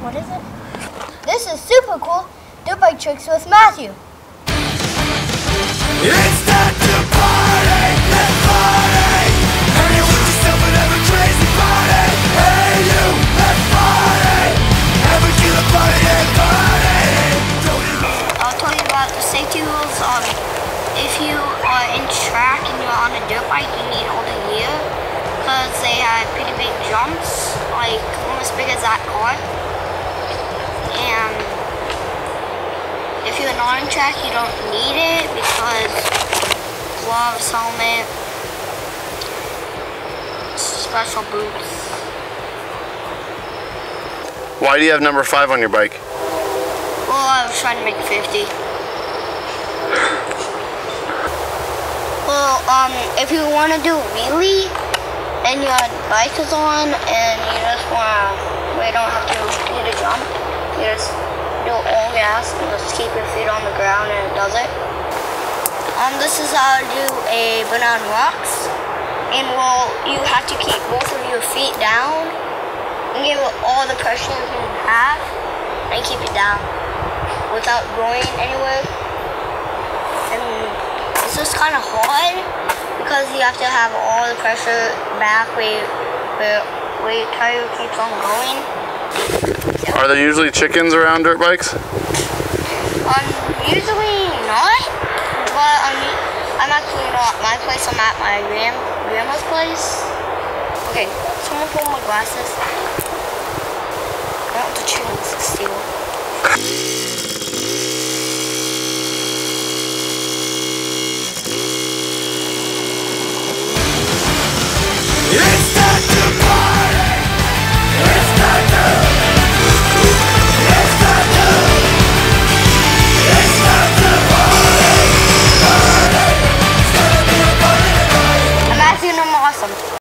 What is it? This is super cool. Dirt bike tricks with Matthew. It's time to party, let's party. Hang it with yourself and have a crazy party. Hey you, let's party. Have a killer party and party. I'll tell you about the safety rules. If you are in track and you're on a dirt bike, you need all the gear because they have pretty big jumps, like almost big as that car. And if you're not in track, you don't need it because gloves, helmet, special boots. Why do you have number 5 on your bike? Well, I was trying to make 50. Well, if you want to do a wheelie and your bike is on and you just want to, you don't have to need a jump, you just do all gas and just keep your feet on the ground and it does it. This is how to do a burnout rocks. And well, you have to keep both of your feet down and give it all the pressure you can have and keep it down without going anywhere. And it's just kind of hard because you have to have all the pressure back where your tire keeps on going. Are there usually chickens around dirt bikes? Usually not, but I'm actually not at my place. I'm at my grandma's place. Okay, someone pull my glasses. I want the chickens to steal.